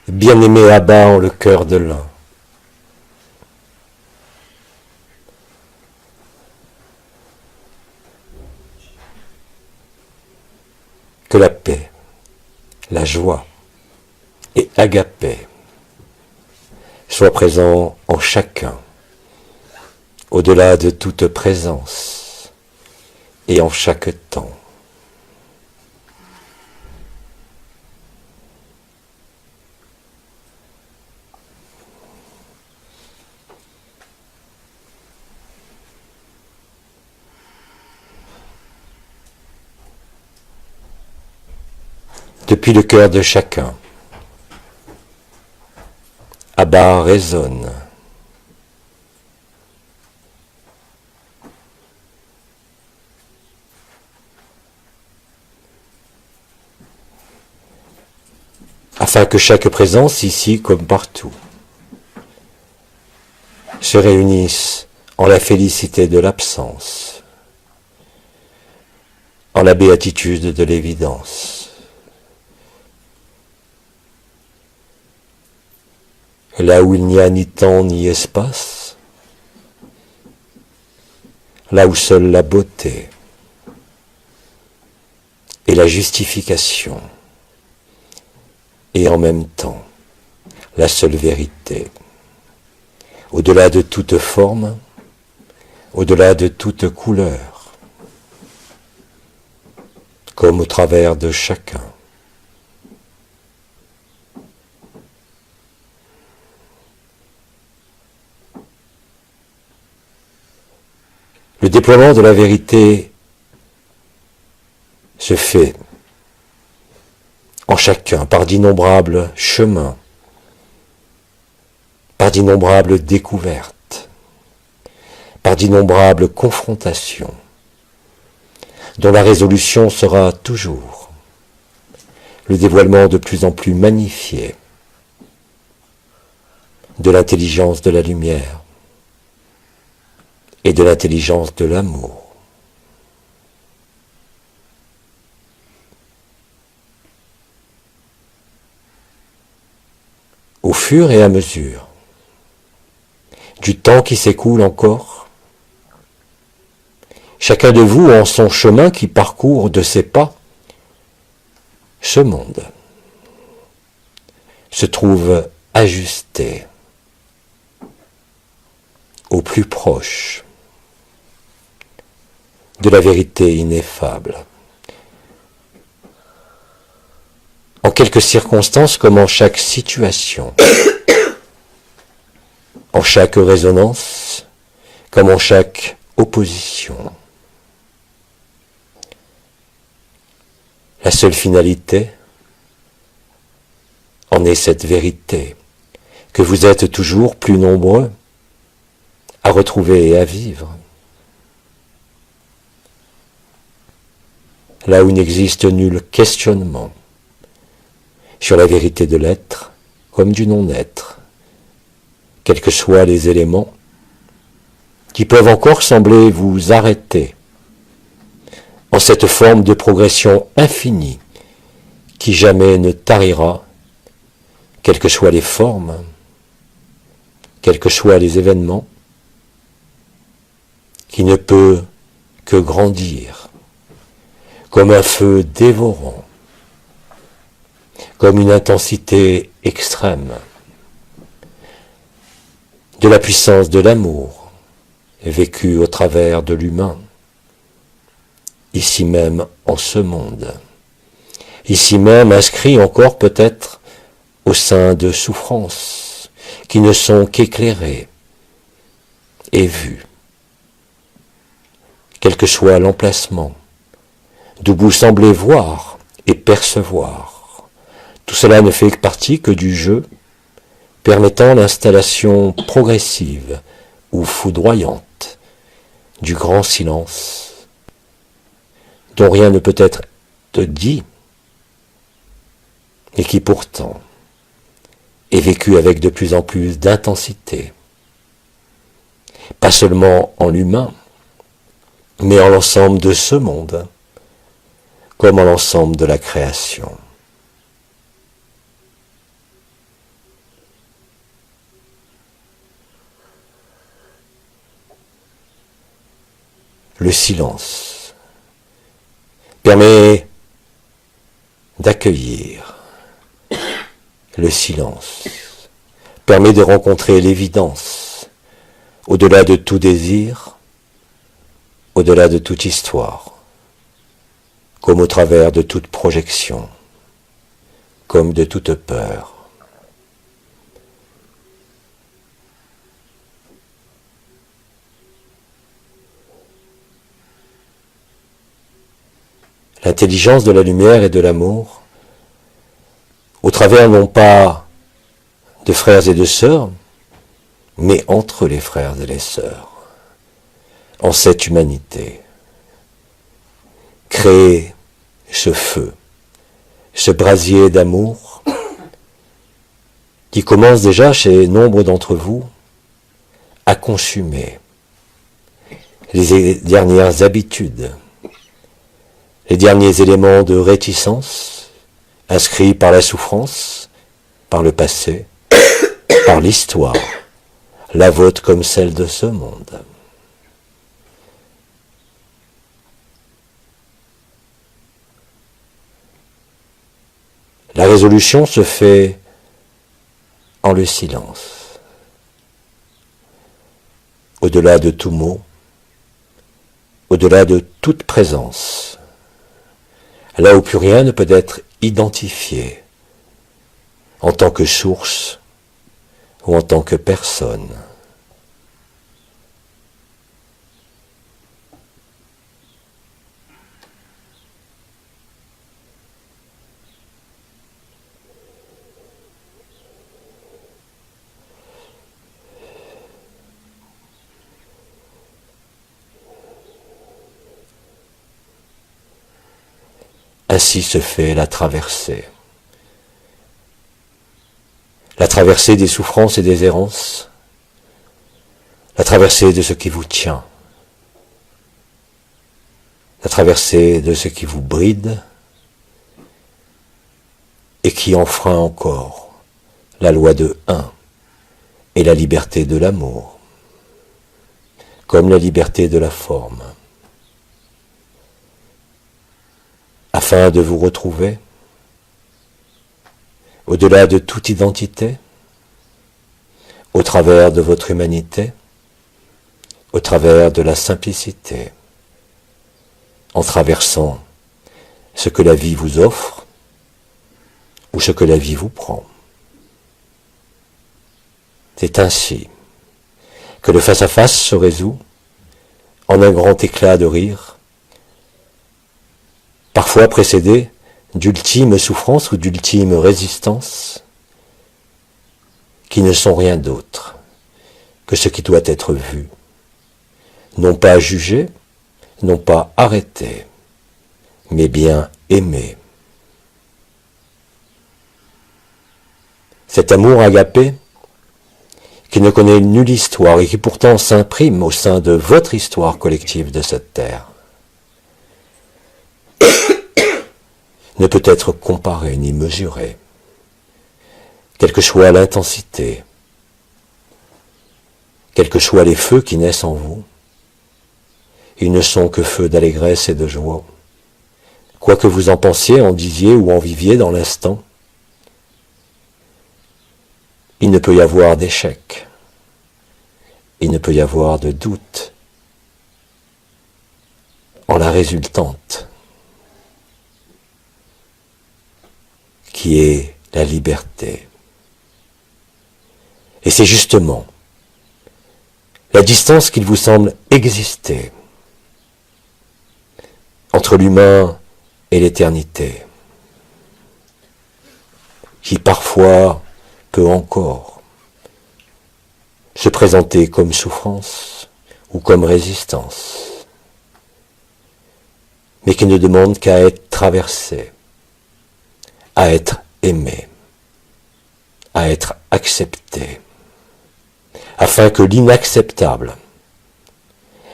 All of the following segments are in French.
Bien-aimé Abba en le cœur de l'un. Que la paix, la joie et agapé soient présents en chacun, au-delà de toute présence et en chaque temps. Depuis le cœur de chacun, Abba résonne. Afin que chaque présence, ici comme partout, se réunisse en la félicité de l'absence, en la béatitude de l'évidence. Là où il n'y a ni temps ni espace, là où seule la beauté et la justification, et en même temps la seule vérité, au-delà de toute forme, au-delà de toute couleur, comme au travers de chacun. Le déploiement de la vérité se fait en chacun par d'innombrables chemins, par d'innombrables découvertes, par d'innombrables confrontations, dont la résolution sera toujours le dévoilement de plus en plus magnifié de l'intelligence de la lumière et de l'intelligence de l'amour. Au fur et à mesure du temps qui s'écoule encore, chacun de vous en son chemin qui parcourt de ses pas ce monde se trouve ajusté au plus proche de la vérité ineffable. En quelques circonstances comme en chaque situation, en chaque résonance comme en chaque opposition. La seule finalité en est cette vérité, que vous êtes toujours plus nombreux à retrouver et à vivre. Là où n'existe nul questionnement sur la vérité de l'être comme du non-être, quels que soient les éléments qui peuvent encore sembler vous arrêter en cette forme de progression infinie qui jamais ne tarira, quelles que soient les formes, quels que soient les événements, qui ne peut que grandir, comme un feu dévorant, comme une intensité extrême, de la puissance de l'amour, vécue au travers de l'humain, ici même en ce monde, ici même inscrit encore peut-être au sein de souffrances qui ne sont qu'éclairées et vues, quel que soit l'emplacement, d'où vous semblez voir et percevoir. Tout cela ne fait partie que du jeu permettant l'installation progressive ou foudroyante du grand silence, dont rien ne peut être dit, et qui pourtant est vécu avec de plus en plus d'intensité, pas seulement en l'humain, mais en l'ensemble de ce monde, comme en l'ensemble de la création. le silence permet d'accueillir. Le silence permet de rencontrer l'évidence, au-delà de tout désir, au-delà de toute histoire, comme au travers de toute projection, comme de toute peur. L'intelligence de la lumière et de l'amour, au travers non pas de frères et de sœurs, mais entre les frères et les sœurs, en cette humanité. Créer ce feu, ce brasier d'amour, qui commence déjà chez nombre d'entre vous à consumer les dernières habitudes, les derniers éléments de réticence inscrits par la souffrance, par le passé, par l'histoire, la vôtre comme celle de ce monde. La résolution se fait en le silence, au-delà de tout mot, au-delà de toute présence, là où plus rien ne peut être identifié en tant que source ou en tant que personne. Ainsi se fait la traversée des souffrances et des errances, la traversée de ce qui vous tient, la traversée de ce qui vous bride et qui enfreint encore la loi de un et la liberté de l'amour, comme la liberté de la forme. Afin de vous retrouver, au-delà de toute identité, au travers de votre humanité, au travers de la simplicité, en traversant ce que la vie vous offre ou ce que la vie vous prend. C'est ainsi que le face-à-face se résout en un grand éclat de rire, parfois précédé d'ultimes souffrances ou d'ultimes résistances, qui ne sont rien d'autre que ce qui doit être vu, non pas jugé, non pas arrêté, mais bien aimé. Cet amour agapé, qui ne connaît nulle histoire et qui pourtant s'imprime au sein de votre histoire collective de cette terre, ne peut être comparé ni mesuré, quelle que soit l'intensité, quels que soient les feux qui naissent en vous. Ils ne sont que feux d'allégresse et de joie. Quoi que vous en pensiez, en disiez ou en viviez dans l'instant, il ne peut y avoir d'échec, il ne peut y avoir de doute en la résultante, qui est la liberté. Et c'est justement la distance qu'il vous semble exister entre l'humain et l'éternité, qui parfois peut encore se présenter comme souffrance ou comme résistance, mais qui ne demande qu'à être traversée, à être aimé, à être accepté, afin que l'inacceptable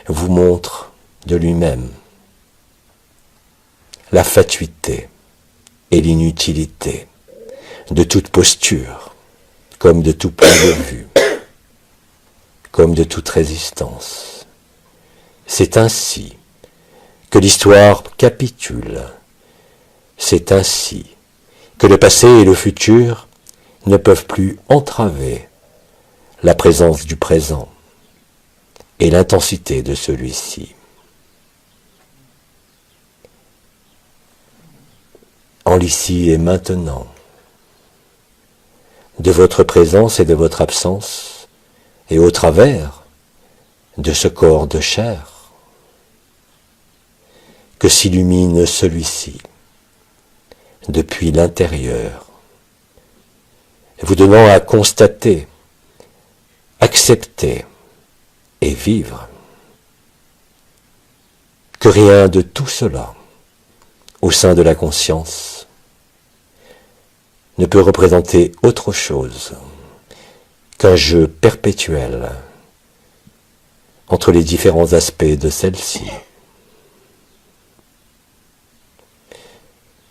vous montre de lui-même la fatuité et l'inutilité de toute posture, comme de tout point de vue, comme de toute résistance, C'est ainsi que l'histoire capitule. C'est ainsi que le passé et le futur ne peuvent plus entraver la présence du présent et l'intensité de celui-ci. En l'ici et maintenant, de votre présence et de votre absence, et au travers de ce corps de chair, que s'illumine celui-ci depuis l'intérieur, vous donnant à constater, accepter et vivre que rien de tout cela, au sein de la conscience, ne peut représenter autre chose qu'un jeu perpétuel entre les différents aspects de celle-ci,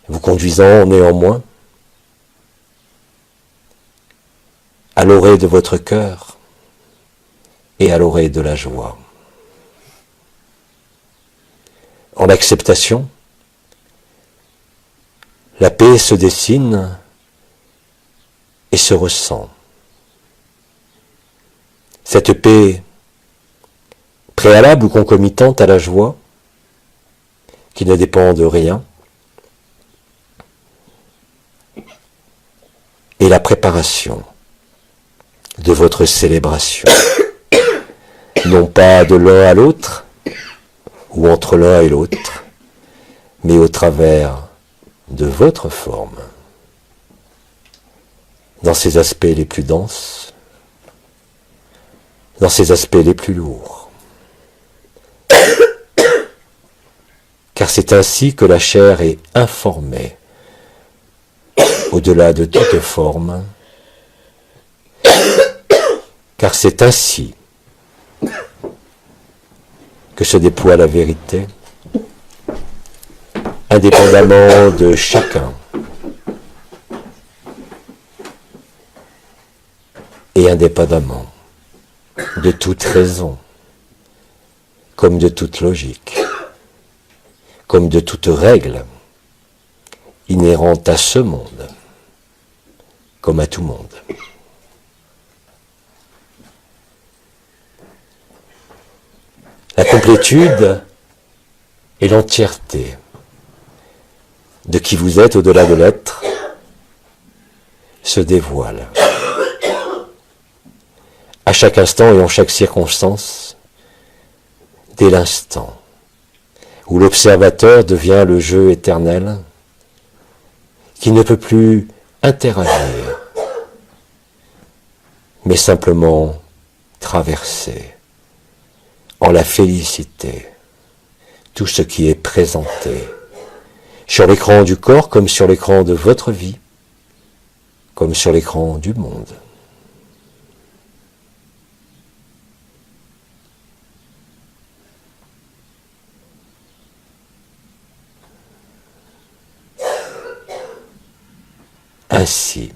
vous conduisant néanmoins à l'orée de votre cœur et à l'orée de la joie. En acceptation, la paix se dessine et se ressent. Cette paix préalable ou concomitante à la joie, qui ne dépend de rien, est la préparation de votre célébration, non pas de l'un à l'autre, ou entre l'un et l'autre, mais au travers de votre forme, dans ses aspects les plus denses, dans ses aspects les plus lourds. Car c'est ainsi que la chair est informée, au-delà de toute forme, car c'est ainsi que se déploie la vérité, indépendamment de chacun, et indépendamment de toute raison, comme de toute logique, comme de toute règle inhérente à ce monde, comme à tout monde. La complétude et l'entièreté de qui vous êtes au-delà de l'être se dévoilent à chaque instant et en chaque circonstance, dès l'instant où l'observateur devient le jeu éternel qui ne peut plus interagir, mais simplement traverser en la félicité tout ce qui est présenté sur l'écran du corps comme sur l'écran de votre vie, comme sur l'écran du monde. Ainsi,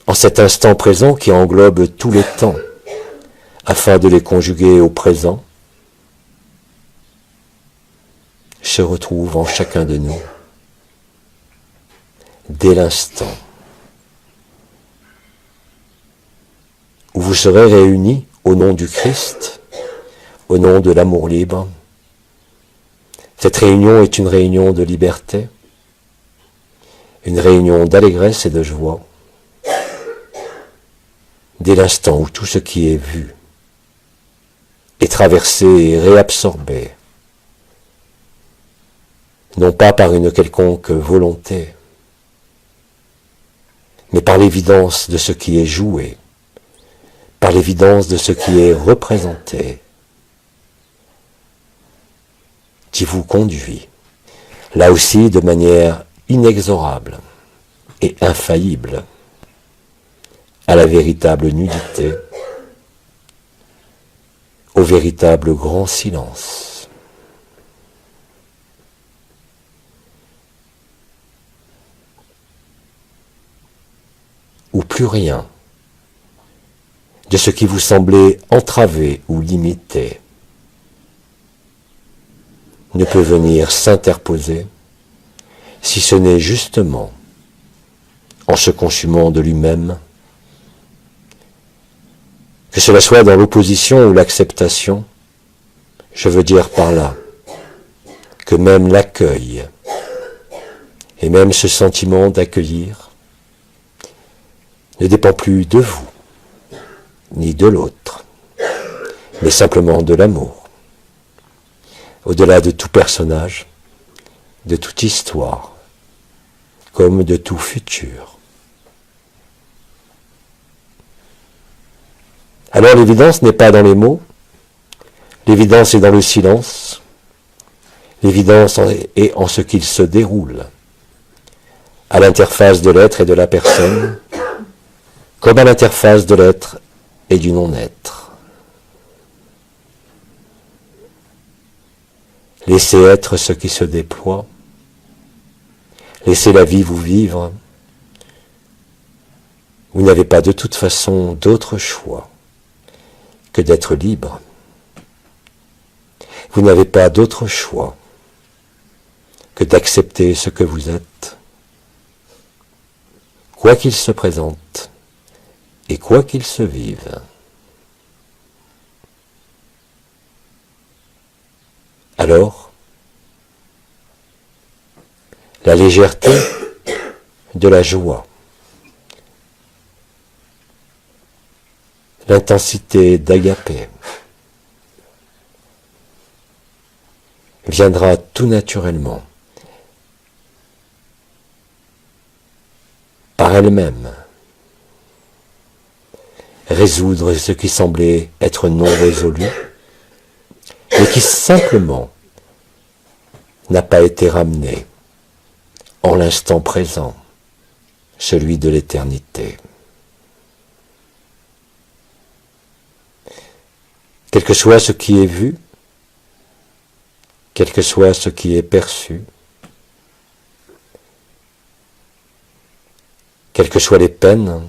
en cet instant présent qui englobe tous les temps, afin de les conjuguer au présent, se retrouve en chacun de nous, dès l'instant où vous serez réunis au nom du Christ, au nom de l'amour libre. Cette réunion est une réunion de liberté, une réunion d'allégresse et de joie, dès l'instant où tout ce qui est vu est traversé et réabsorbé, non pas par une quelconque volonté, mais par l'évidence de ce qui est joué, par l'évidence de ce qui est représenté, qui vous conduit, là aussi de manière inexorable et infaillible, à la véritable nudité, au véritable grand silence. Où plus rien de ce qui vous semblait entravé ou limité, ne peut venir s'interposer si ce n'est justement en se consumant de lui-même, que cela soit dans l'opposition ou l'acceptation, je veux dire par là que même l'accueil et même ce sentiment d'accueillir ne dépend plus de vous ni de l'autre, mais simplement de l'amour, au-delà de tout personnage, de toute histoire, comme de tout futur. Alors l'évidence n'est pas dans les mots, l'évidence est dans le silence, l'évidence est en ce qu'il se déroule, à l'interface de l'être et de la personne, comme à l'interface de l'être et du non-être. Laissez être ce qui se déploie, laissez la vie vous vivre. Vous n'avez pas de toute façon d'autre choix que d'être libre. Vous n'avez pas d'autre choix que d'accepter ce que vous êtes, quoi qu'il se présente et quoi qu'il se vive. Alors, la légèreté de la joie, l'intensité d'agapé viendra tout naturellement, par elle-même, résoudre ce qui semblait être non résolu, mais qui simplement n'a pas été ramené en l'instant présent, celui de l'éternité. Quel que soit ce qui est vu, quel que soit ce qui est perçu, quelles que soient les peines,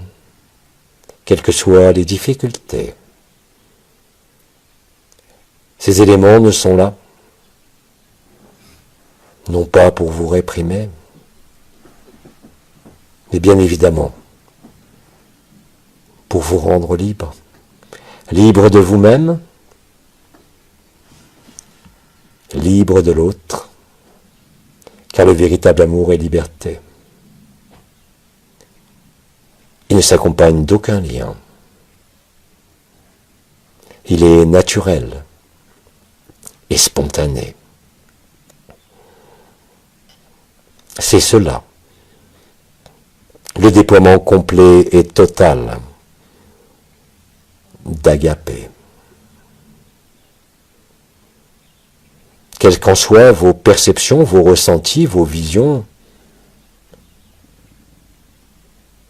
quelles que soient les difficultés, ces éléments ne sont là, non pas pour vous réprimer, mais bien évidemment pour vous rendre libre, libre de vous-même, libre de l'autre, car le véritable amour est liberté. Il ne s'accompagne d'aucun lien. Il est naturel et spontané. C'est cela, le déploiement complet et total d'agapé. Quelles qu'en soient vos perceptions, vos ressentis, vos visions,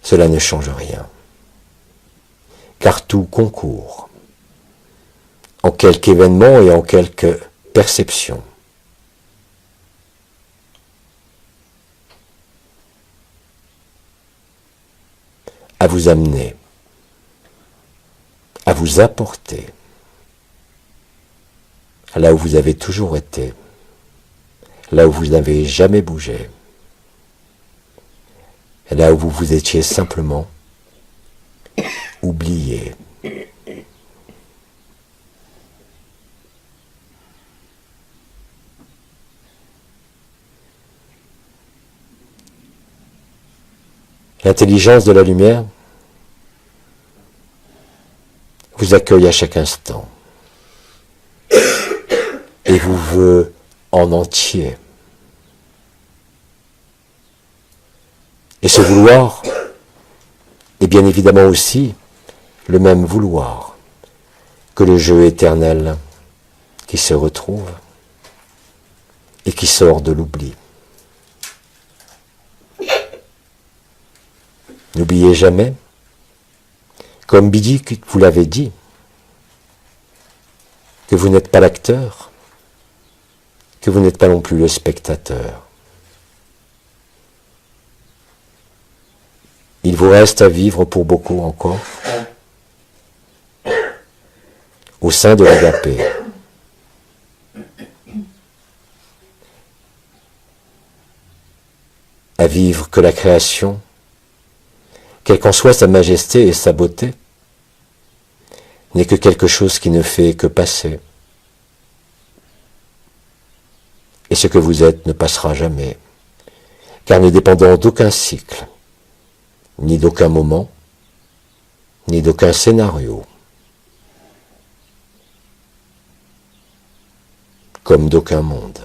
cela ne change rien, car tout concourt en quelque événement et en quelque perception. À vous amener, à vous apporter là où vous avez toujours été, là où vous n'avez jamais bougé, là où vous vous étiez simplement oublié. L'intelligence de la lumière vous accueille à chaque instant et vous veut en entier. Et ce vouloir est bien évidemment aussi le même vouloir que le jeu éternel qui se retrouve et qui sort de l'oubli. N'oubliez jamais, comme Bidi vous l'avez dit, que vous n'êtes pas l'acteur, que vous n'êtes pas non plus le spectateur. Il vous reste à vivre pour beaucoup encore, sein de l'agapé. À vivre que la création, quelle qu'en soit sa majesté et sa beauté, n'est que quelque chose qui ne fait que passer. Et ce que vous êtes ne passera jamais, car ne dépendant d'aucun cycle, ni d'aucun moment, ni d'aucun scénario, comme d'aucun monde.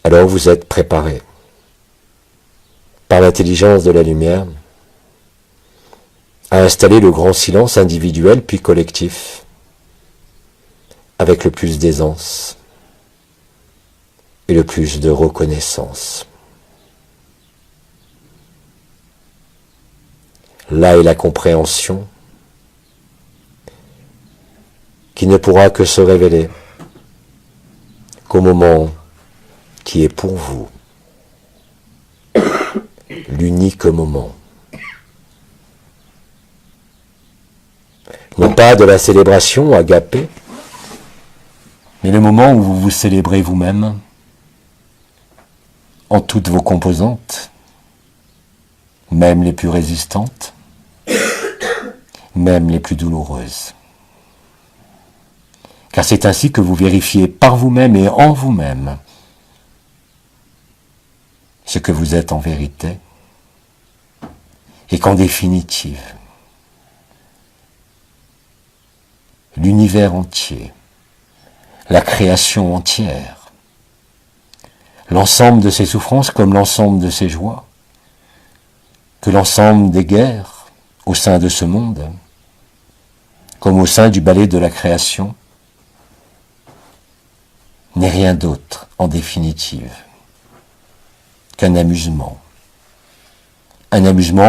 Alors vous êtes préparés par l'intelligence de la lumière à installer le grand silence individuel puis collectif avec le plus d'aisance et le plus de reconnaissance. Là est la compréhension qui ne pourra que se révéler qu'au moment qui est pour vous l'unique moment. Non pas de la célébration agapée, mais le moment où vous vous célébrez vous-même en toutes vos composantes, même les plus résistantes, même les plus douloureuses. Car c'est ainsi que vous vérifiez par vous-même et en vous-même ce que vous êtes en vérité, et qu'en définitive, l'univers entier, la création entière, l'ensemble de ses souffrances comme l'ensemble de ses joies, que l'ensemble des guerres au sein de ce monde, comme au sein du ballet de la création, n'est rien d'autre, en définitive, qu'un amusement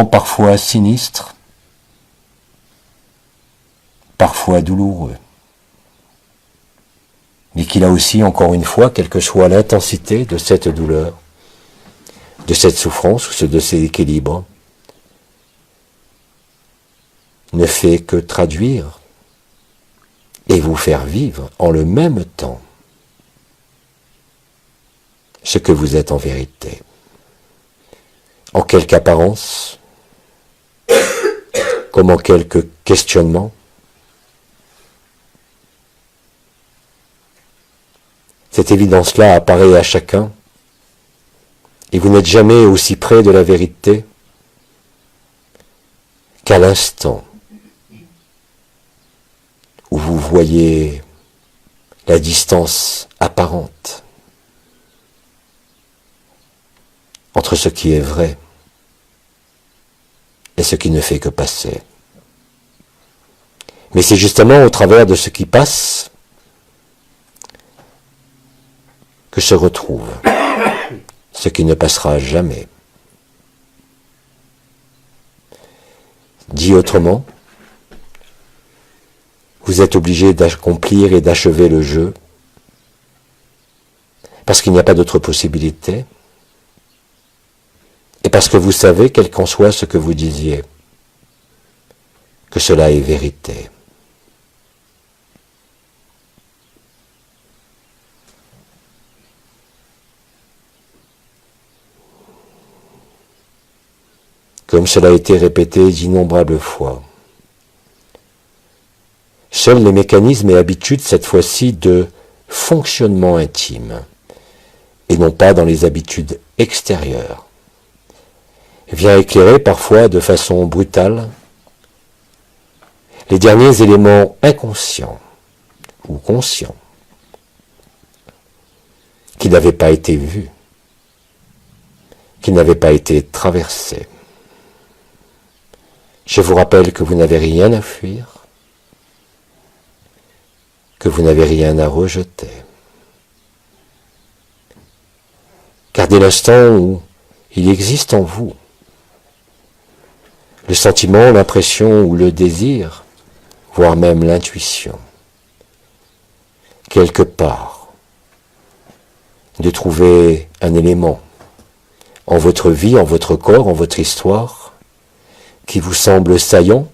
parfois sinistre, parfois douloureux, mais qu'il a aussi, encore une fois, quelle que soit l'intensité de cette douleur, de cette souffrance ou de ces équilibres, ne fait que traduire et vous faire vivre en le même temps ce que vous êtes en vérité. En quelque apparence, comme en quelques questionnements, cette évidence-là apparaît à chacun, et vous n'êtes jamais aussi près de la vérité qu'à l'instant où vous voyez la distance apparente entre ce qui est vrai et ce qui ne fait que passer. Mais c'est justement au travers de ce qui passe que se retrouve ce qui ne passera jamais. Dit autrement, vous êtes obligé d'accomplir et d'achever le jeu parce qu'il n'y a pas d'autre possibilité et parce que vous savez, quel qu'en soit ce que vous disiez, que cela est vérité. Comme cela a été répété d'innombrables fois. Seuls les mécanismes et habitudes, cette fois-ci, de fonctionnement intime, et non pas dans les habitudes extérieures, vient éclairer parfois de façon brutale les derniers éléments inconscients ou conscients qui n'avaient pas été vus, qui n'avaient pas été traversés. Je vous rappelle que vous n'avez rien à fuir, que vous n'avez rien à rejeter. Car dès l'instant où il existe en vous le sentiment, l'impression ou le désir, voire même l'intuition, quelque part, de trouver un élément en votre vie, en votre corps, en votre histoire, qui vous semble saillant,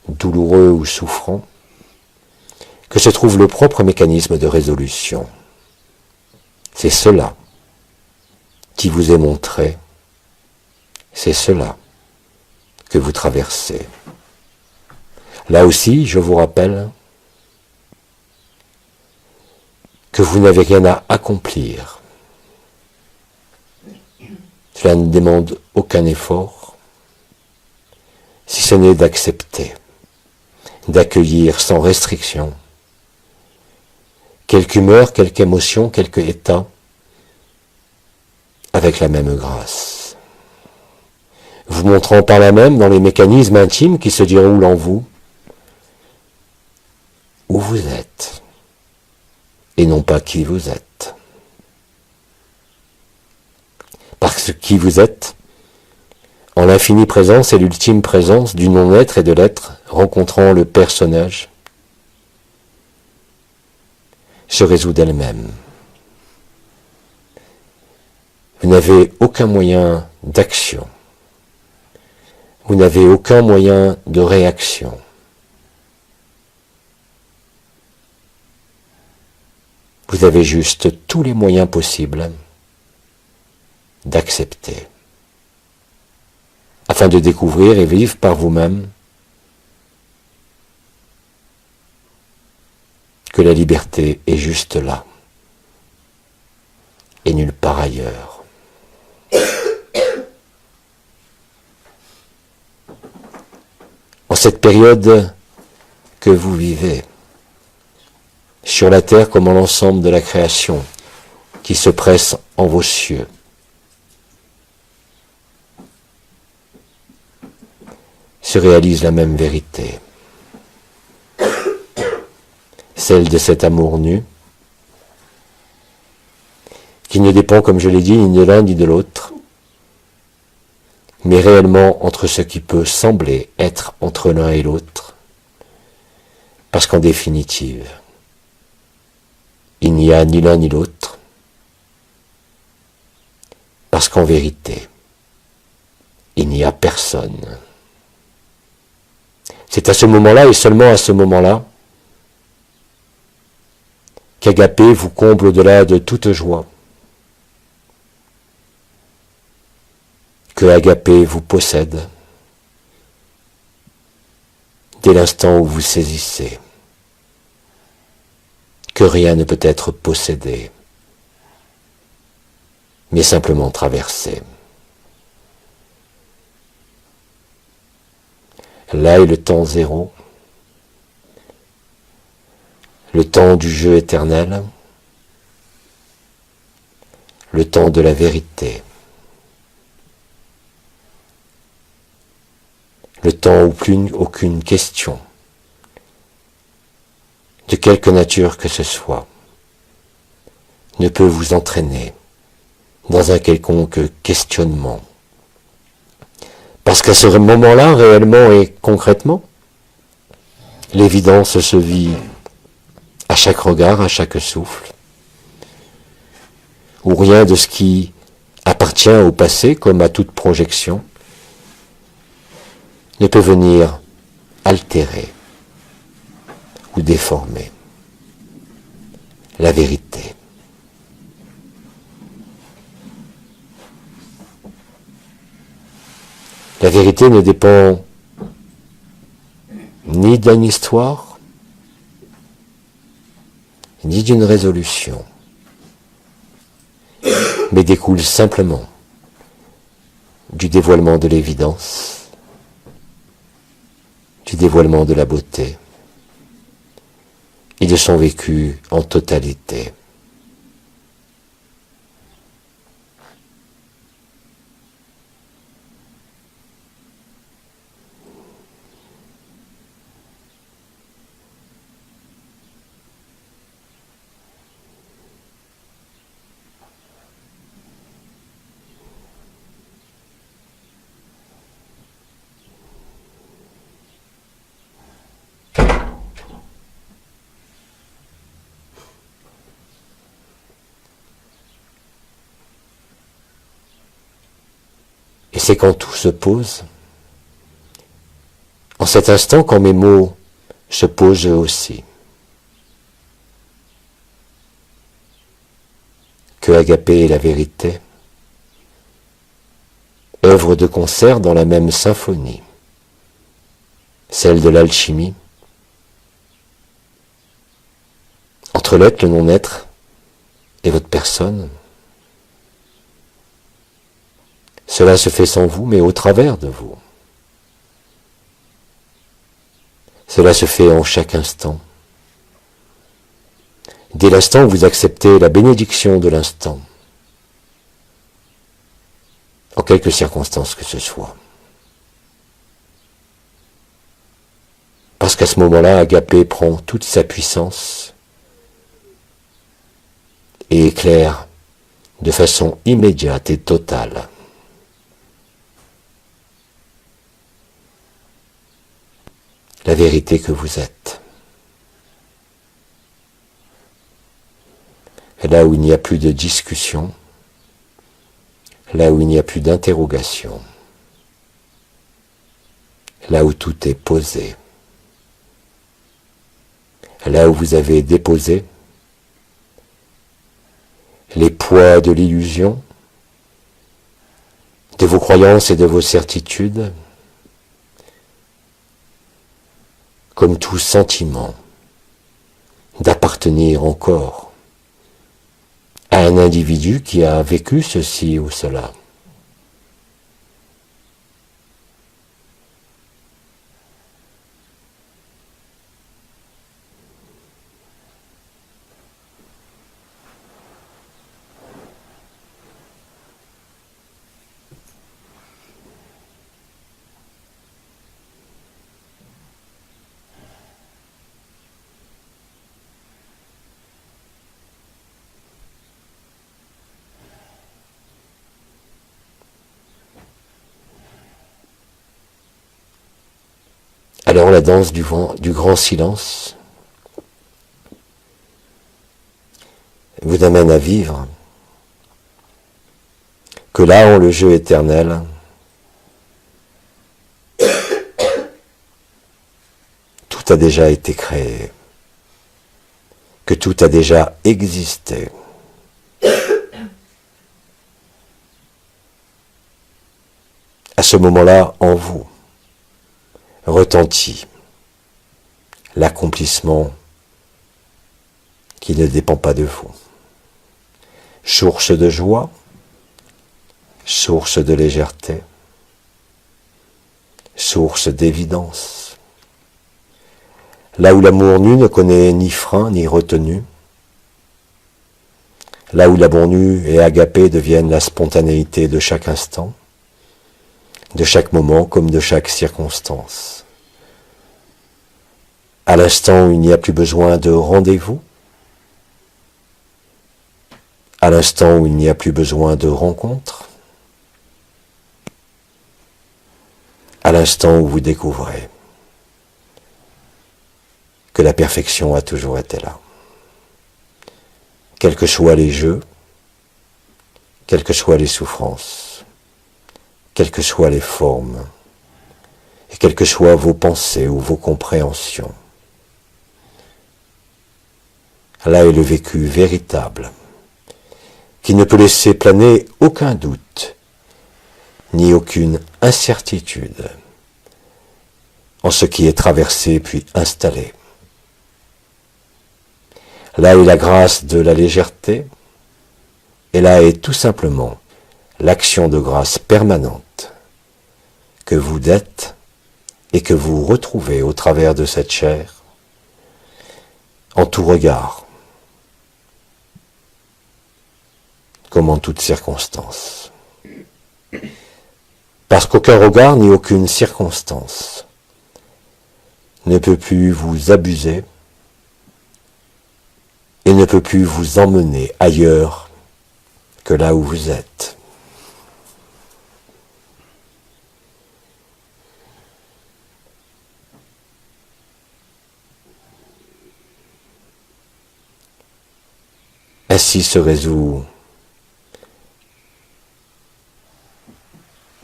douloureux ou souffrant, que se trouve le propre mécanisme de résolution. C'est cela qui vous est montré, c'est cela que vous traversez. Là aussi, je vous rappelle que vous n'avez rien à accomplir. Cela ne demande aucun effort, si ce n'est d'accepter, d'accueillir sans restriction quelque humeur, quelque émotion, quelque état, avec la même grâce. Vous montrant par là même dans les mécanismes intimes qui se déroulent en vous, où vous êtes, et non pas qui vous êtes. Parce que qui vous êtes, en l'infinie présence et l'ultime présence du non-être et de l'être, rencontrant le personnage, se résout d'elle-même. Vous n'avez aucun moyen d'action. Vous n'avez aucun moyen de réaction. Vous avez juste tous les moyens possibles d'accepter, afin de découvrir et vivre par vous-même que la liberté est juste là, et nulle part ailleurs. En cette période que vous vivez, sur la terre comme en l'ensemble de la création, qui se presse en vos cieux, se réalise la même vérité, celle de cet amour nu, qui ne dépend, comme je l'ai dit, ni de l'un ni de l'autre, mais réellement entre ce qui peut sembler être entre l'un et l'autre, parce qu'en définitive, il n'y a ni l'un ni l'autre, parce qu'en vérité, il n'y a personne. C'est à ce moment-là et seulement à ce moment-là qu'Agapé vous comble au-delà de toute joie, que Agapé vous possède dès l'instant où vous saisissez que rien ne peut être possédé, mais simplement traversé. Là est le temps zéro, le temps du jeu éternel, le temps de la vérité, le temps où plus aucune question, de quelque nature que ce soit, ne peut vous entraîner dans un quelconque questionnement. Parce qu'à ce moment-là, réellement et concrètement, l'évidence se vit à chaque regard, à chaque souffle, où rien de ce qui appartient au passé, comme à toute projection, ne peut venir altérer ou déformer la vérité. La vérité ne dépend ni d'une histoire, ni d'une résolution, mais découle simplement du dévoilement de l'évidence, du dévoilement de la beauté et de son vécu en totalité. Et c'est quand tout se pose En cet instant, quand mes mots se posent eux aussi, que Agapé et la vérité œuvrent de concert dans la même symphonie, celle de l'alchimie, entre l'être, le non-être et votre personne. Cela se fait sans vous, mais au travers de vous. Cela se fait en chaque instant. Dès l'instant où vous acceptez la bénédiction de l'instant, en quelque circonstance que ce soit. Parce qu'à ce moment-là, Agapé prend toute sa puissance et éclaire de façon immédiate et totale la vérité que vous êtes. Et là où il n'y a plus de discussion, là où il n'y a plus d'interrogation, là où tout est posé, là où vous avez déposé les poids de l'illusion, de vos croyances et de vos certitudes, comme tout sentiment d'appartenir encore à un individu qui a vécu ceci ou cela. Alors la danse du grand silence vous amène à vivre que là, en le jeu éternel, tout a déjà été créé, que tout a déjà existé. À ce moment-là, en vous, retentit l'accomplissement qui ne dépend pas de vous. Source de joie, source de légèreté, source d'évidence. Là où l'amour nu ne connaît ni frein ni retenue, là où l'amour nu et agapé deviennent la spontanéité de chaque instant, de chaque moment comme de chaque circonstance. À l'instant où il n'y a plus besoin de rendez-vous, à l'instant où il n'y a plus besoin de rencontre, à l'instant où vous découvrez que la perfection a toujours été là. Quels que soient les jeux, quelles que soient les souffrances, quelles que soient les formes, et quelles que soient vos pensées ou vos compréhensions. Là est le vécu véritable, qui ne peut laisser planer aucun doute, ni aucune incertitude en ce qui est traversé puis installé. Là est la grâce de la légèreté, et là est tout simplement l'action de grâce permanente que vous êtes et que vous retrouvez au travers de cette chair, en tout regard, comme en toute circonstance. Parce qu'aucun regard ni aucune circonstance ne peut plus vous abuser et ne peut plus vous emmener ailleurs que là où vous êtes. Ainsi se résout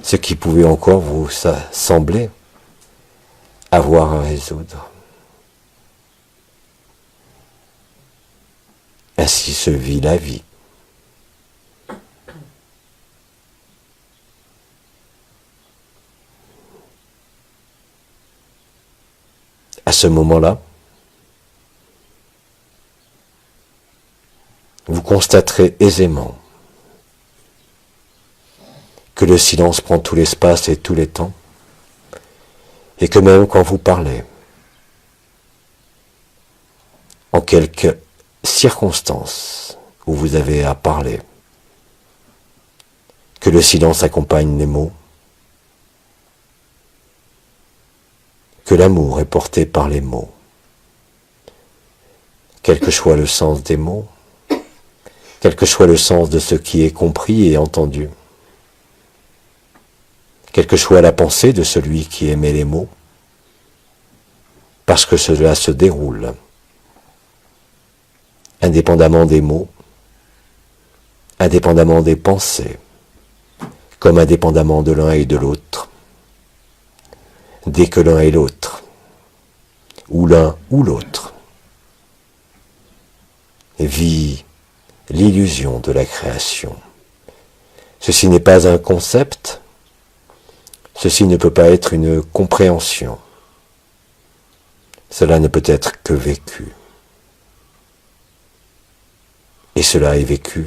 ce qui pouvait encore vous sembler avoir à résoudre. Ainsi se vit la vie. À ce moment-là, vous constaterez aisément que le silence prend tout l'espace et tous les temps, et que même quand vous parlez, en quelques circonstances où vous avez à parler, que le silence accompagne les mots, que l'amour est porté par les mots, quel que soit le sens des mots, quel que soit le sens de ce qui est compris et entendu, quelle que soit la pensée de celui qui émet les mots, parce que cela se déroule, indépendamment des mots, indépendamment des pensées, comme indépendamment de l'un et de l'autre, dès que l'un et l'autre, ou l'un ou l'autre, vit l'illusion de la création. Ceci n'est pas un concept, ceci ne peut pas être une compréhension, cela ne peut être que vécu. Et cela est vécu.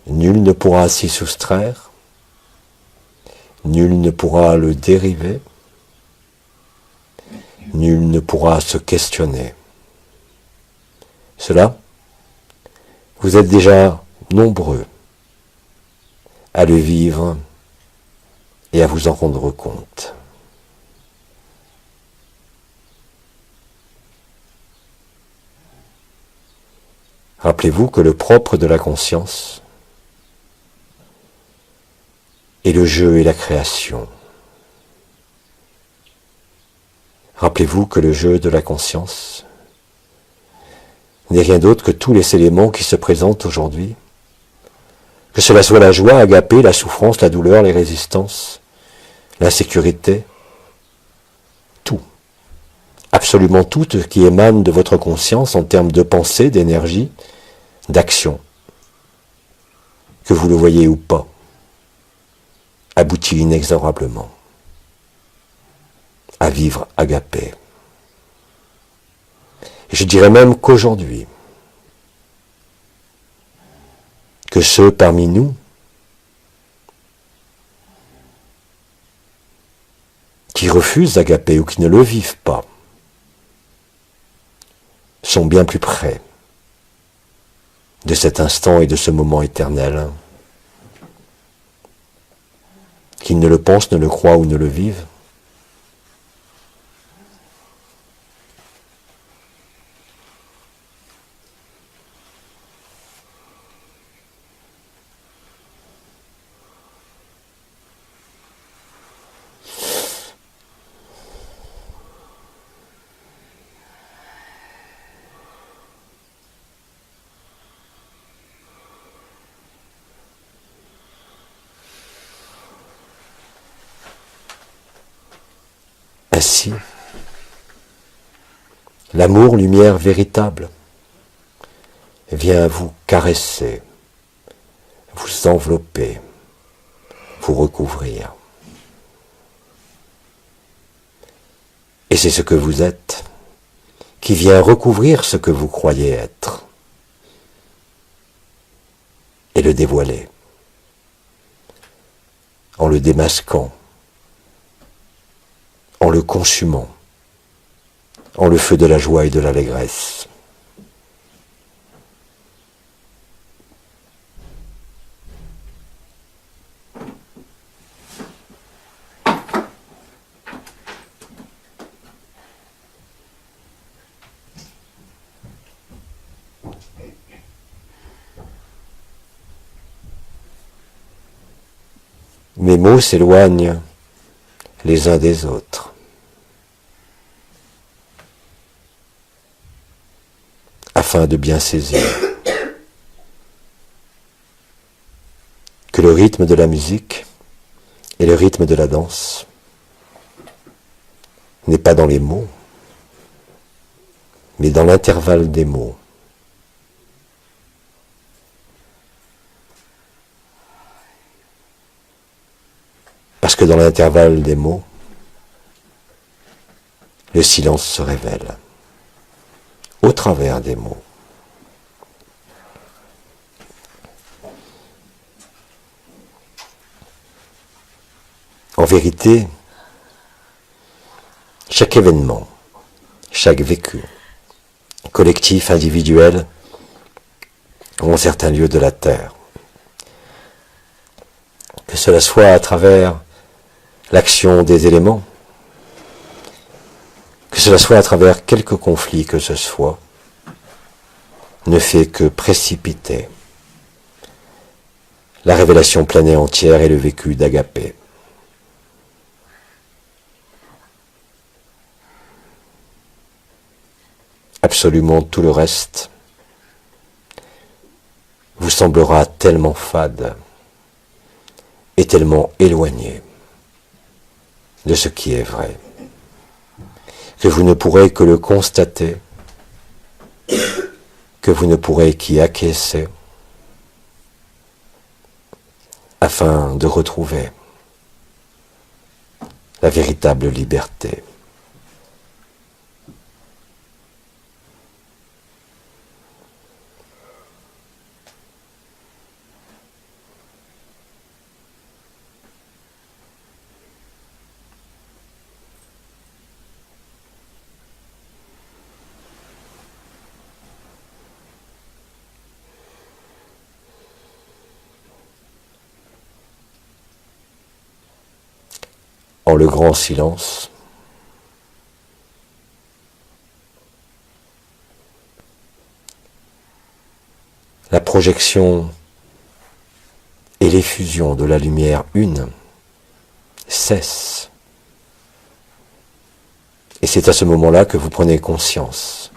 Nul ne pourra s'y soustraire, nul ne pourra le dériver, nul ne pourra se questionner. Cela, vous êtes déjà nombreux à le vivre et à vous en rendre compte. Rappelez-vous que le propre de la conscience est le jeu et la création. Rappelez-vous que le jeu de la conscience n'est rien d'autre que tous les éléments qui se présentent aujourd'hui, que cela soit la joie, agapé, la souffrance, la douleur, les résistances, l'insécurité, tout, absolument tout ce qui émane de votre conscience en termes de pensée, d'énergie, d'action, que vous le voyez ou pas, aboutit inexorablement à vivre agapé. Et je dirais même qu'aujourd'hui, que ceux parmi nous qui refusent d'agapé ou qui ne le vivent pas sont bien plus près de cet instant et de ce moment éternel, qu'ils ne le pensent, ne le croient ou ne le vivent. Ainsi, l'amour, lumière véritable, vient vous caresser, vous envelopper, vous recouvrir. Et c'est ce que vous êtes, qui vient recouvrir ce que vous croyez être, et le dévoiler, en le démasquant, en le consumant, en le feu de la joie et de l'allégresse. Mes mots s'éloignent les uns des autres. Afin de bien saisir que le rythme de la musique et le rythme de la danse n'est pas dans les mots, mais dans l'intervalle des mots. Parce que dans l'intervalle des mots, le silence se révèle au travers des mots. En vérité, chaque événement, chaque vécu, collectif, individuel, en certains lieux de la Terre, que cela soit à travers l'action des éléments, que cela soit à travers quelque conflit que ce soit, ne fait que précipiter la révélation pleine et entière et le vécu d'Agapé. Absolument tout le reste vous semblera tellement fade et tellement éloigné de ce qui est vrai, que vous ne pourrez que le constater, que vous ne pourrez qu'y acquiescer, afin de retrouver la véritable liberté. En le grand silence, la projection et l'effusion de la lumière une cessent. Et c'est à ce moment-là que vous prenez conscience,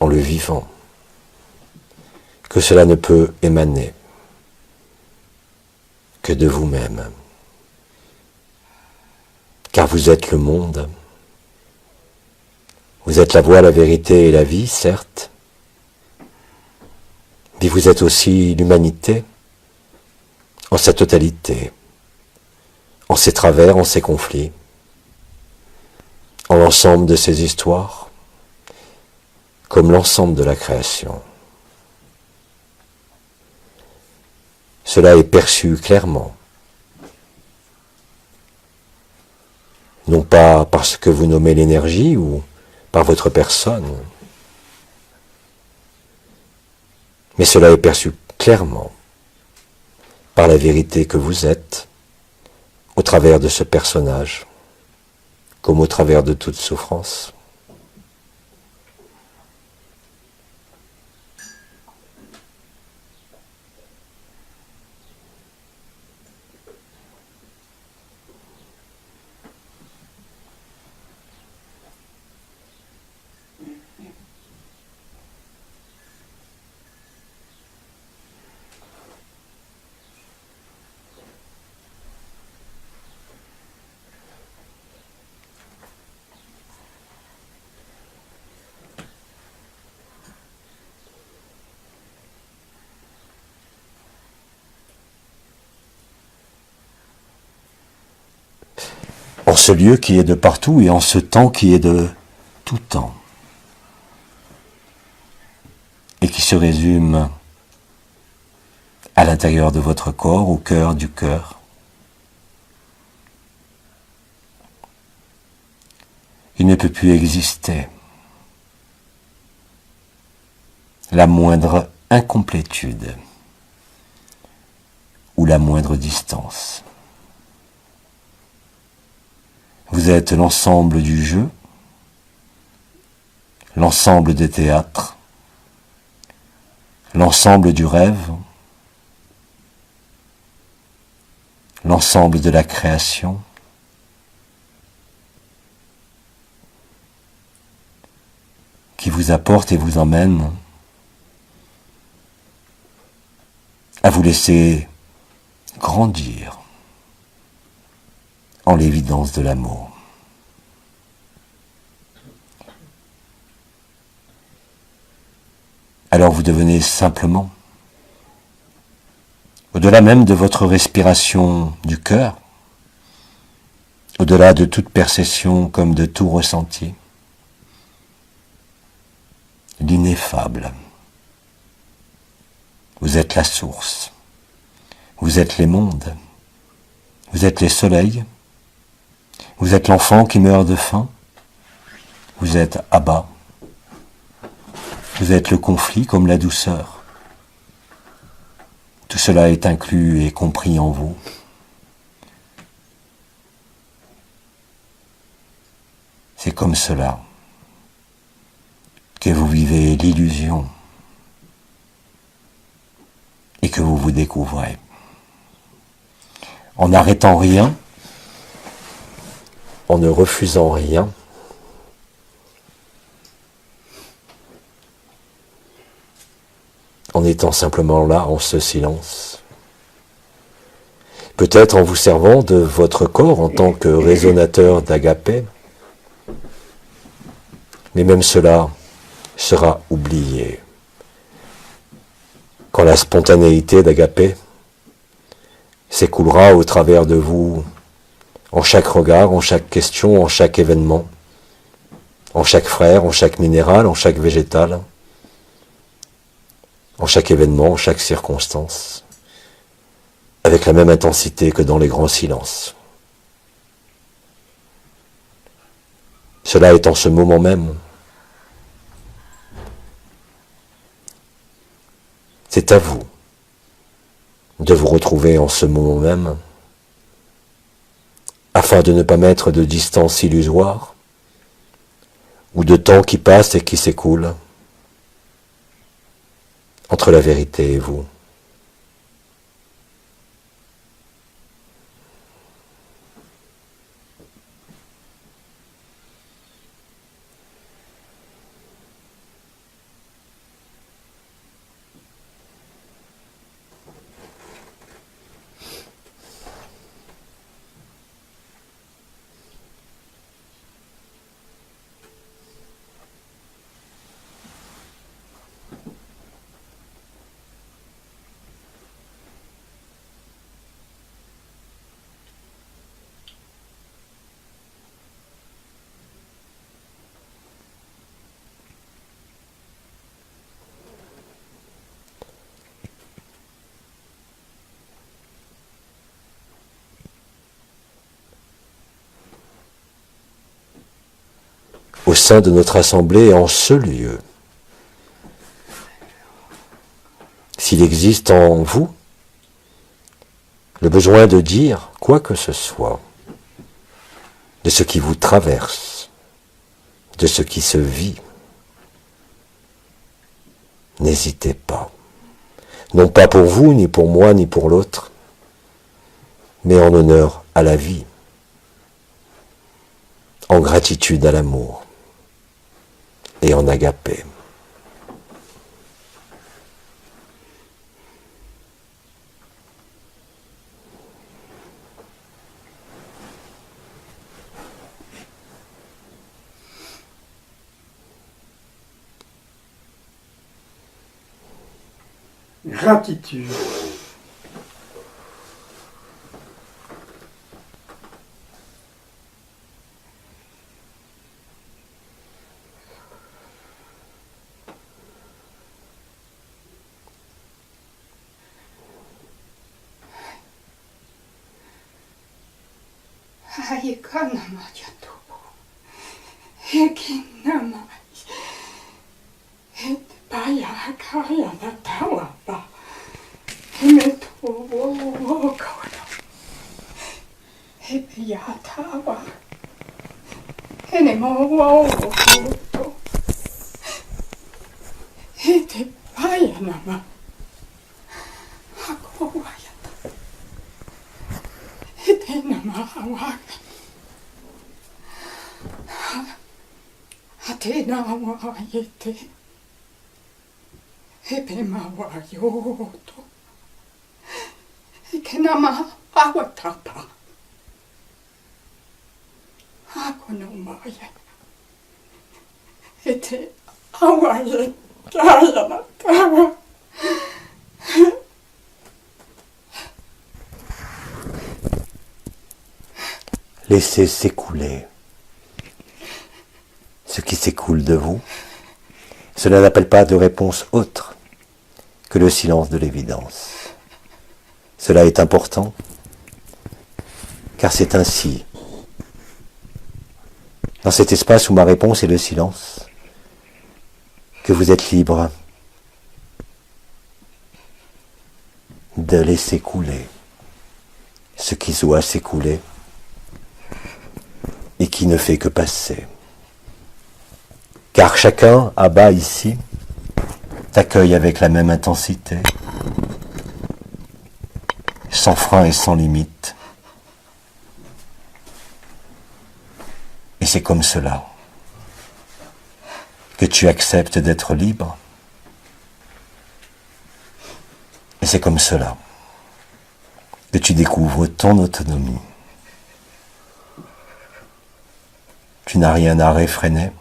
en le vivant, que cela ne peut émaner que de vous-même. Car vous êtes le monde, vous êtes la voie, la vérité et la vie, certes, mais vous êtes aussi l'humanité, en sa totalité, en ses travers, en ses conflits, en l'ensemble de ses histoires, comme l'ensemble de la création. Cela est perçu clairement, non pas parce que vous nommez l'énergie ou par votre personne, mais cela est perçu clairement par la vérité que vous êtes au travers de ce personnage, comme au travers de toute souffrance. En ce lieu qui est de partout et en ce temps qui est de tout temps, et qui se résume à l'intérieur de votre corps, au cœur du cœur. Il ne peut plus exister la moindre incomplétude ou la moindre distance. Vous êtes l'ensemble du jeu, l'ensemble des théâtres, l'ensemble du rêve, l'ensemble de la création, qui vous apporte et vous emmène à vous laisser grandir en l'évidence de l'amour. alors vous devenez simplement, au-delà même de votre respiration du cœur, au-delà de toute perception comme de tout ressenti, l'ineffable. Vous êtes la source, vous êtes les mondes, vous êtes les soleils, vous êtes l'enfant qui meurt de faim, vous êtes Abba, vous êtes le conflit comme la douceur. Tout cela est inclus et compris en vous. C'est comme cela que vous vivez l'illusion et que vous vous découvrez. En n'arrêtant rien, en ne refusant rien, en étant simplement là, en ce silence. Peut-être en vous servant de votre corps en tant que résonateur d'agapé, mais même cela sera oublié. Quand la spontanéité d'agapé s'écoulera au travers de vous, en chaque regard, en chaque question, en chaque événement, en chaque frère, en chaque minéral, en chaque végétal, en chaque événement, en chaque circonstance, avec la même intensité que dans les grands silences. Cela est en ce moment même. C'est à vous de vous retrouver en ce moment même, afin de ne pas mettre de distance illusoire, ou de temps qui passe et qui s'écoule, entre la vérité et vous. Au sein de notre assemblée, en ce lieu, s'il existe en vous le besoin de dire quoi que ce soit, de ce qui vous traverse, de ce qui se vit, n'hésitez pas. Non pas pour vous, ni pour moi, ni pour l'autre, mais en honneur à la vie, en gratitude à l'amour et en agapé. Gratitude. Aikanamajatu. Hekinama. Het payakaya na tawapa. Hemetu wokono. Hepeyatawa. Henemo wokoto. Hete payanama. Hakowayata. Hete nama hawaka. Atena wa yete. Hepema wa yoto. Ikenama awatapa. Ako no maya. Ete awaye. Laissez s'écouler ce qui s'écoule de vous. Cela n'appelle pas de réponse autre que le silence de l'évidence. Cela est important, car c'est ainsi, dans cet espace où ma réponse est le silence, que vous êtes libre de laisser couler ce qui doit s'écouler et qui ne fait que passer. Car chacun, à bas ici, t'accueille avec la même intensité, sans frein et sans limite. Et c'est comme cela que tu acceptes d'être libre. Et c'est comme cela que tu découvres ton autonomie. Tu n'as rien à réfréner.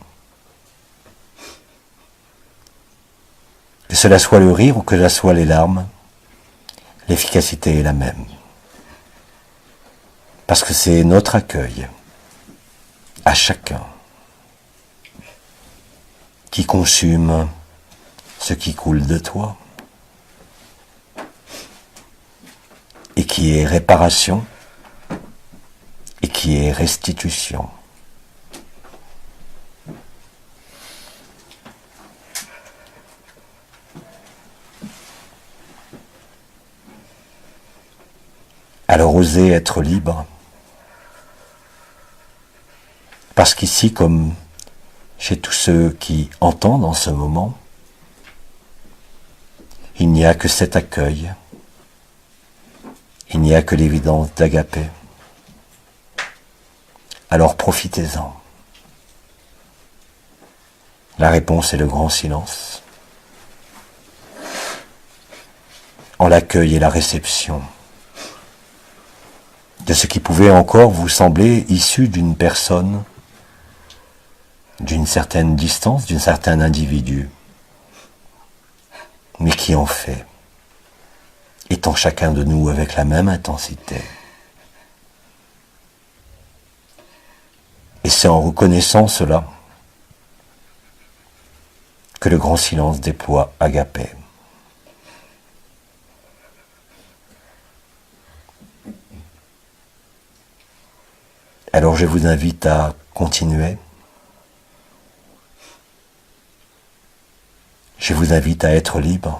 Que cela soit le rire ou que cela soit les larmes, l'efficacité est la même. Parce que c'est notre accueil à chacun qui consume ce qui coule de toi et qui est réparation et qui est restitution. Alors osez être libre, parce qu'ici, comme chez tous ceux qui entendent en ce moment, il n'y a que cet accueil, il n'y a que l'évidence d'Agapé. Alors profitez-en. La réponse est le grand silence, en l'accueil et la réception de ce qui pouvait encore vous sembler issu d'une personne, d'une certaine distance, d'un certain individu, mais qui en fait est en chacun de nous avec la même intensité. Et c'est en reconnaissant cela que le grand silence déploie Agapé. Alors je vous invite à continuer. Je vous invite à être libre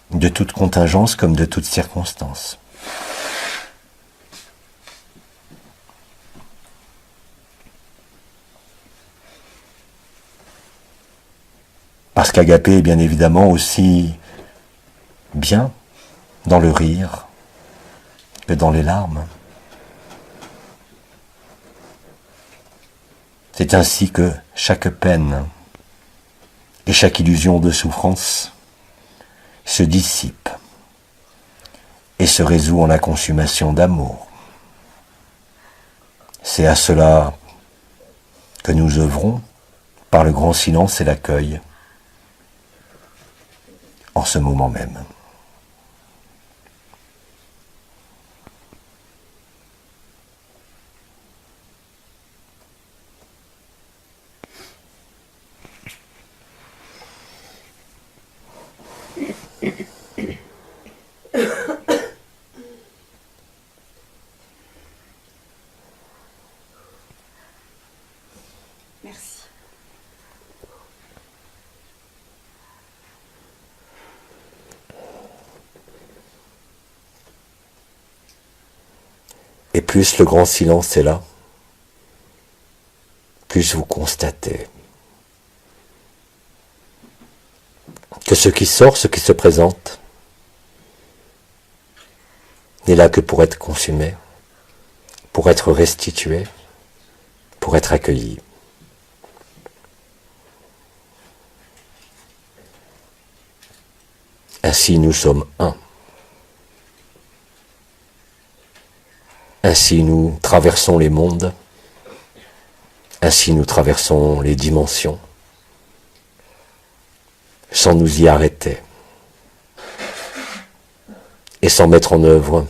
de toute contingence comme de toute circonstance. Parce qu'Agapé est bien évidemment aussi bien dans le rire que dans les larmes. C'est ainsi que chaque peine et chaque illusion de souffrance se dissipe et se résout en la consommation d'amour. C'est à cela que nous œuvrons par le grand silence et l'accueil en ce moment même. Merci. Et plus le grand silence est là, plus vous constatez que ce qui sort, ce qui se présente, n'est là que pour être consumé, pour être restitué, pour être accueilli. Ainsi nous sommes un. Ainsi nous traversons les mondes. Ainsi nous traversons les dimensions, sans nous y arrêter, et sans mettre en œuvre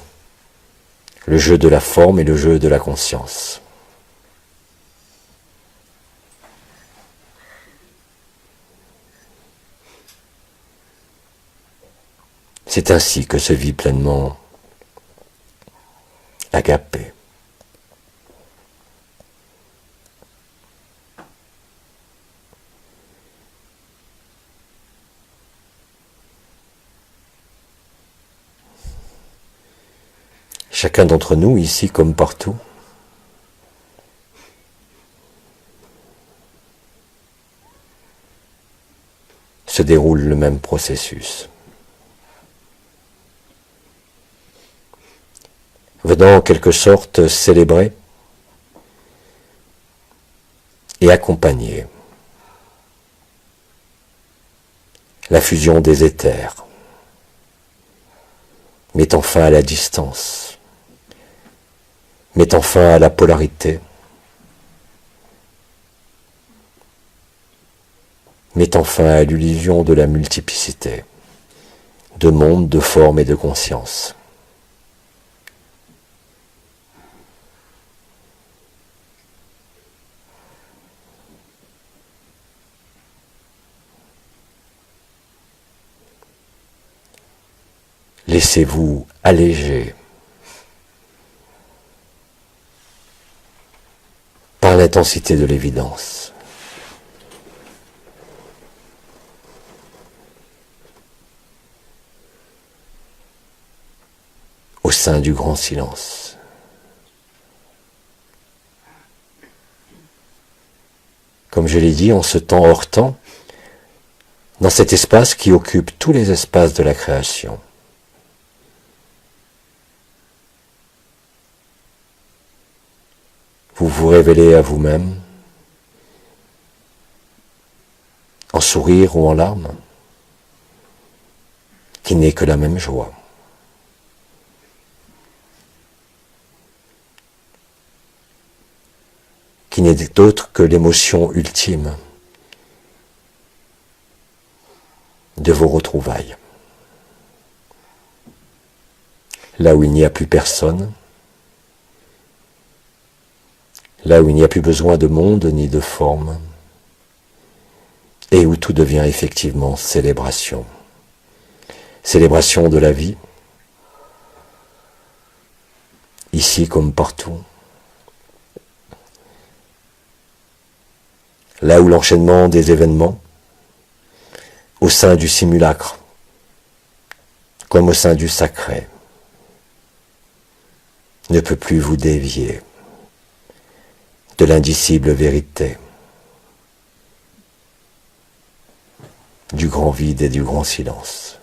le jeu de la forme et le jeu de la conscience. C'est ainsi que se vit pleinement l'agapé. Chacun d'entre nous, ici comme partout, se déroule le même processus. Venant en quelque sorte célébrer et accompagner la fusion des éthers, mettant fin à la distance, mettant fin à la polarité, mettant fin à l'illusion de la multiplicité, de mondes, de formes et de conscience. Laissez-vous alléger par l'intensité de l'évidence. Au sein du grand silence. Comme je l'ai dit, en ce temps hors temps, dans cet espace qui occupe tous les espaces de la création. Vous vous révélez à vous-même, en sourire ou en larmes, qui n'est que la même joie. Qui n'est d'autre que l'émotion ultime de vos retrouvailles. Là où il n'y a plus personne, là où il n'y a plus besoin de monde ni de forme, et où tout devient effectivement célébration. Célébration de la vie, ici comme partout. Là où l'enchaînement des événements, au sein du simulacre, comme au sein du sacré, ne peut plus vous dévier de l'indicible vérité, du grand vide et du grand silence.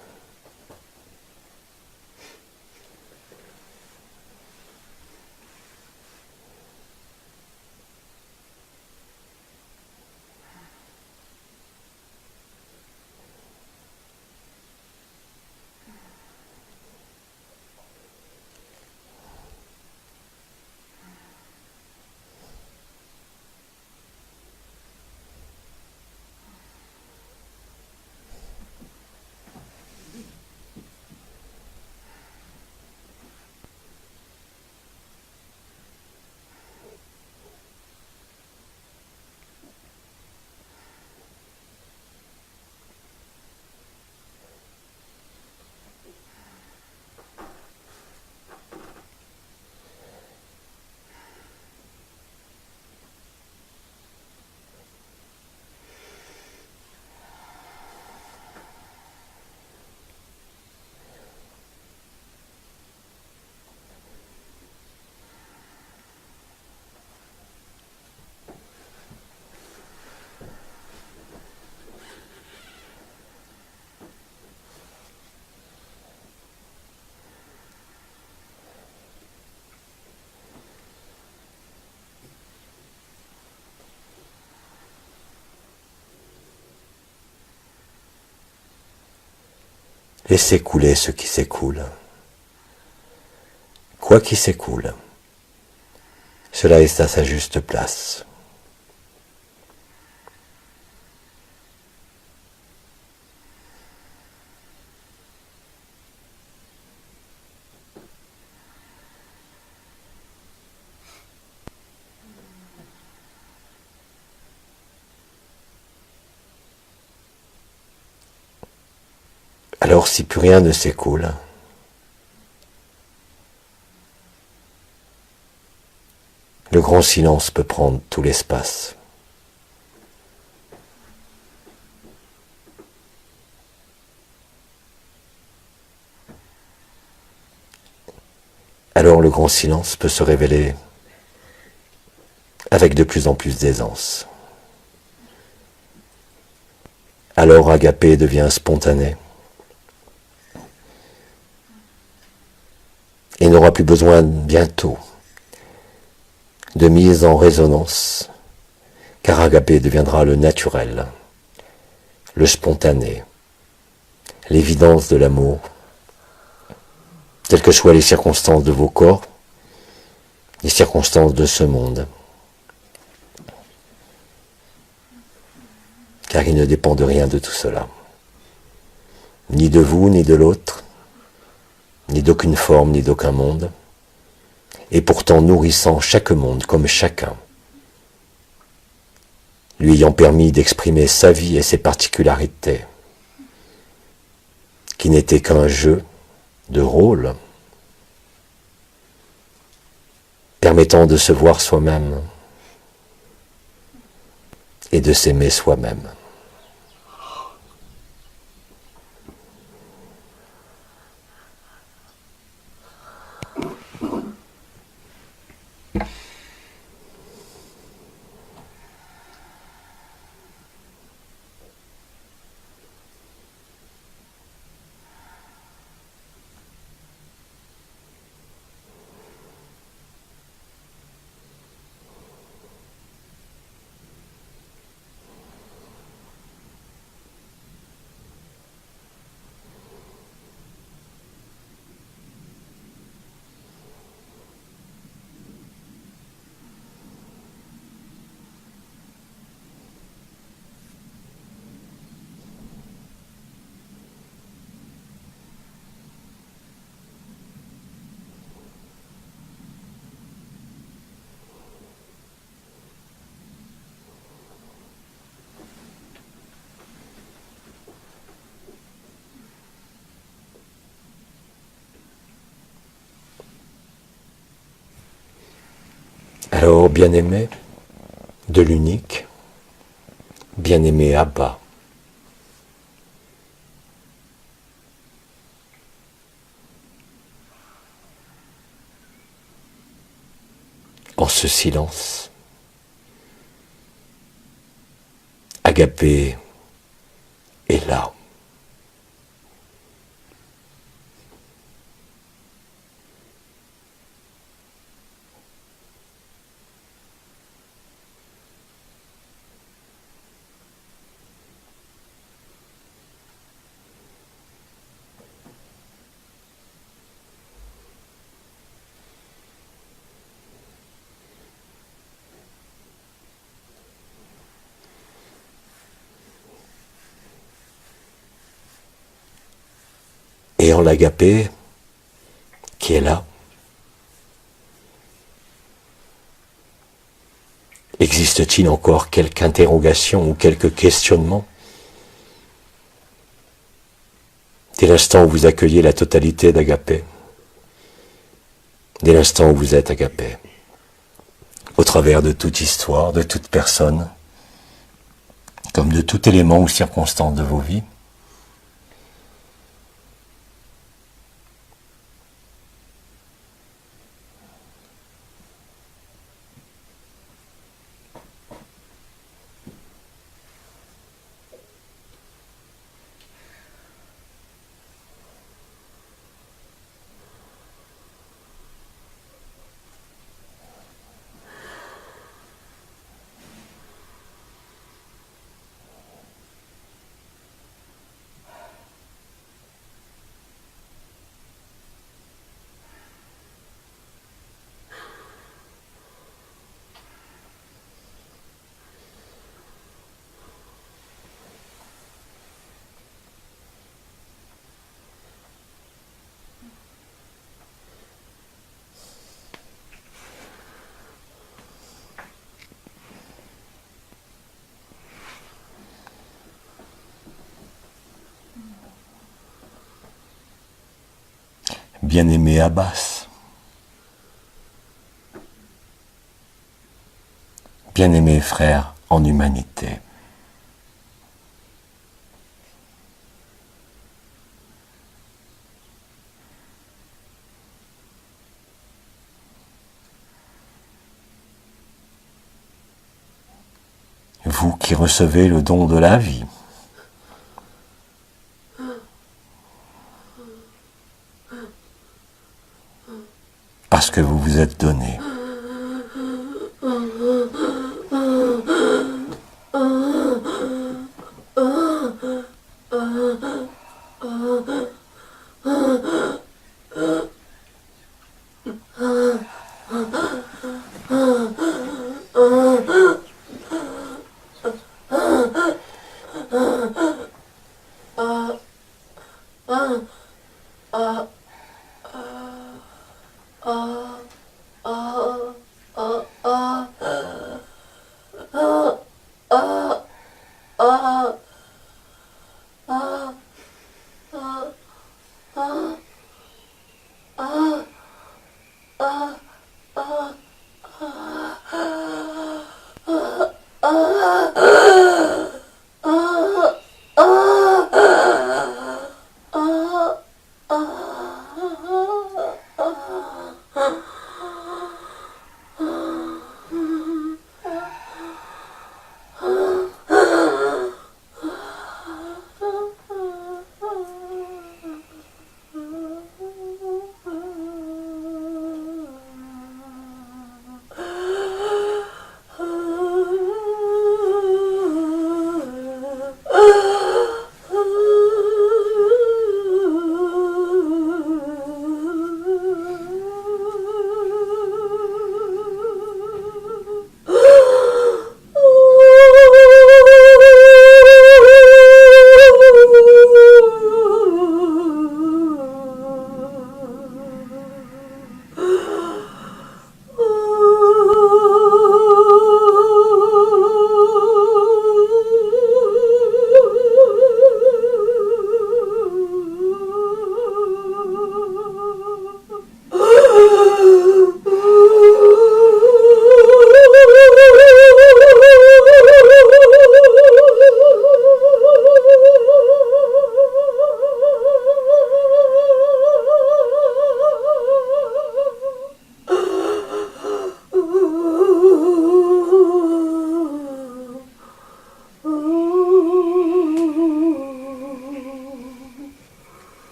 Laissez couler ce qui s'écoule. Quoi qui s'écoule, cela est à sa juste place. Alors si plus rien ne s'écoule, le grand silence peut prendre tout l'espace. Alors le grand silence peut se révéler avec de plus en plus d'aisance. Alors Agapé devient spontané et n'aura plus besoin bientôt de mise en résonance, car Agapé deviendra le naturel, le spontané, l'évidence de l'amour, quelles que soient les circonstances de vos corps, les circonstances de ce monde. Car il ne dépend de rien de tout cela. Ni de vous, ni de l'autre, ni d'aucune forme, ni d'aucun monde, et pourtant nourrissant chaque monde comme chacun, lui ayant permis d'exprimer sa vie et ses particularités, qui n'étaient qu'un jeu de rôle, permettant de se voir soi-même et de s'aimer soi-même. Alors, bien-aimé de l'unique, bien-aimé Abba, en ce silence, Agapé est là. Et en l'Agapé, qui est là, existe-t-il encore quelque interrogation ou quelque questionnement? Dès l'instant où vous accueillez la totalité d'Agapé, dès l'instant où vous êtes Agapé, au travers de toute histoire, de toute personne, comme de tout élément ou circonstance de vos vies, bien-aimé Abbas. Bien-aimé frère en humanité. Vous qui recevez le don de la vie. Parce que vous vous êtes donné.